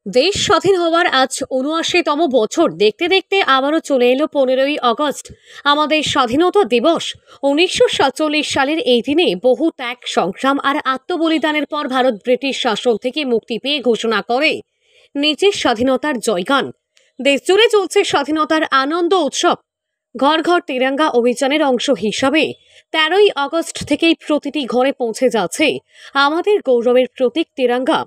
দেশ স্বাধীন হওয়ার আজ ৭৯তম বছর দেখতে দেখতে আবারও চলে এলো ১৫ই আগস্ট, আমাদের স্বাধীনতা দিবস। ১৯৪৭ সালের এই দিনে বহু ত্যাগ, সংগ্রাম আর আত্মবলিদানের পর ভারত ব্রিটিশ শাসন থেকে মুক্তি পেয়ে ঘোষণা করে নিজের স্বাধীনতার জয়গান। দেশ জুড়ে চলছে স্বাধীনতার আনন্দ উৎসব। ঘর ঘর তিরঙ্গা অভিযানের অংশ হিসাবে ১৩ই আগস্ট থেকেই প্রতিটি ঘরে পৌঁছে যাচ্ছে আমাদের গৌরবের প্রতীক তিরঙ্গা।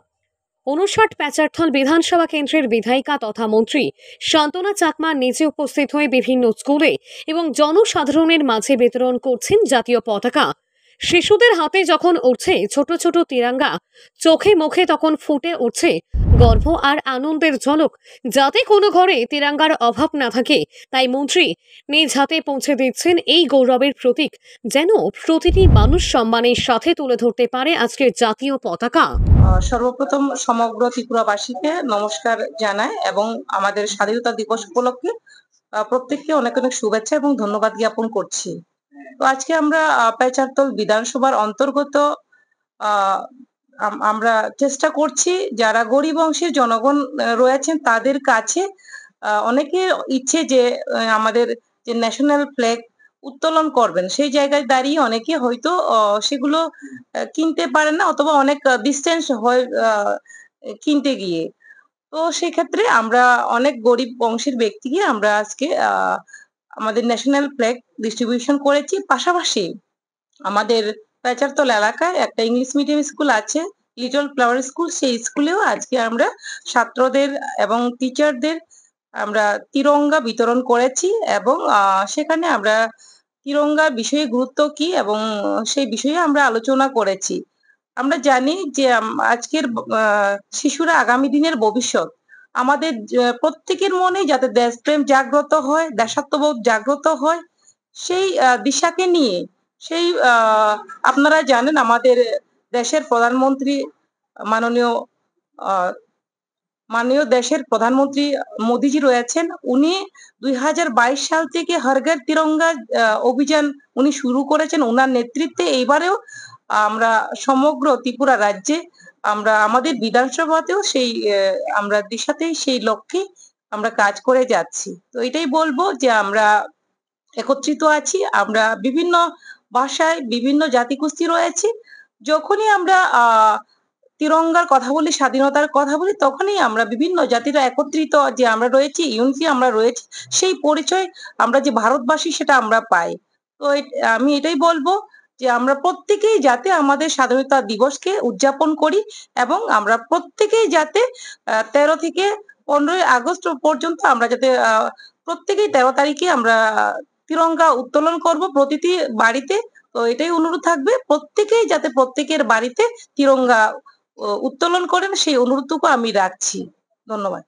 ৫৯ প্যাচারথল বিধানসভা কেন্দ্রের বিধায়িকা তথা মন্ত্রী শান্তনা চাকমা নিজে উপস্থিত হয়ে বিভিন্ন স্কুলে এবং জনসাধারণের মাঝে বিতরণ করছেন জাতীয় পতাকা। শিশুদের হাতে যখন উঠছে ছোট ছোট তিরঙ্গা, চোখে মুখে তখন ফুটে উঠছে গর্ব আর আনন্দের ঝলক। যাতে কোনো ঘরে তিরঙ্গার অভাব না থাকে, তাই মন্ত্রী নিজ হাতে পৌঁছে দিচ্ছেন এই গৌরবের প্রতীক, যেন প্রতিটি মানুষ সম্মানের সাথে তুলে ধরতে পারে আজকের জাতীয় পতাকা। সর্বপ্রথম সমগ্র ত্রিপুরাবাসীকে নমস্কার জানায় এবং আমাদের স্বাধীনতা দিবস উপলক্ষে প্রত্যেককে অনেক অনেক শুভেচ্ছা এবং ধন্যবাদ জ্ঞাপন করছি। তো আজকে আমরা পেচারতল বিধানসভার অন্তর্গত আমরা চেষ্টা করছি যারা গরিব অংশের জনগণ রয়েছেন তাদের কাছে অনেকের ইচ্ছে যে আমাদের যে ন্যাশনাল ফ্ল্যাগ উত্তোলন করবেন, সেই জায়গায় দাঁড়িয়ে অনেকে হয়তো সেগুলো কিনতে পারেন না অথবা অনেক ডিস্টেন্স হয় কিনতে গিয়ে। তো সেক্ষেত্রে আমরা অনেক গরিব বংশের ব্যক্তিকে আমরা আজকে আমাদের ন্যাশনাল ফ্ল্যাগ ডিস্ট্রিবিউশন করেছি। পাশাপাশি আমাদের পেচারতল এলাকায় একটা ইংলিশ মিডিয়াম স্কুল আছে, লিটল ফ্লাওয়ার স্কুল, সেই স্কুলেও আজকে আমরা ছাত্রদের এবং টিচারদের আমরা তিরঙ্গা বিতরণ করেছি এবং সেখানে আমরা তিরঙ্গার বিষয়ে গুরুত্ব কি এবং সেই বিষয়ে আমরা আলোচনা করেছি। আমরা জানি যে আজকের শিশুরা আগামী দিনের ভবিষ্যৎ। আমাদের প্রত্যেকের মনে যাতে দেশপ্রেম জাগ্রত হয়, দেশাত্মবোধ জাগ্রত হয়, সেই দিশাকে নিয়ে সেই আপনারা জানেন আমাদের দেশের প্রধানমন্ত্রী মাননীয় দেশের প্রধানমন্ত্রী মোদিজি রয়েছেন। উনি ২০২২ সাল থেকে হর ঘর তিরঙ্গা অভিযান উনি শুরু করেছেন। ওনার নেতৃত্বে এইবারেও আমরা সমগ্র ত্রিপুরা রাজ্যে আমরা আমাদের বিধানসভাতেও সেই আমরা দিশাতেই সেই লক্ষ্যে আমরা কাজ করে যাচ্ছি। তো এটাই বলবো যে আমরা একত্রিত আছি, আমরা বিভিন্ন ভাষায় বিভিন্ন জাতিগোষ্ঠী রয়েছে। যখনই আমরা তিরঙ্গার কথা বলি, স্বাধীনতার কথা বলি, তখনই আমরা বিভিন্ন জাতিরা একত্রিত যে আমরা রয়েছি, ইউনিটি আমরা রয়েছি, সেই পরিচয় আমরা যে ভারতবাসী সেটা আমরা পাই। তো আমি এটাই বলবো যে আমরা প্রত্যেকেই যাতে আমাদের স্বাধীনতা দিবসকে উদযাপন করি এবং আমরা প্রত্যেকেই যাতে ১৩ থেকে ১৫ই আগস্ট পর্যন্ত আমরা যাতে প্রত্যেকেই ১৩ তারিখে আমরা তিরঙ্গা উত্তোলন করব প্রতিটি বাড়িতে। তো এটাই অনুরোধ থাকবে প্রত্যেকেই যাতে প্রত্যেকের বাড়িতে তিরঙ্গা উত্তোলন করেন, সেই অনুরোধটুকু আমি রাখছি। ধন্যবাদ।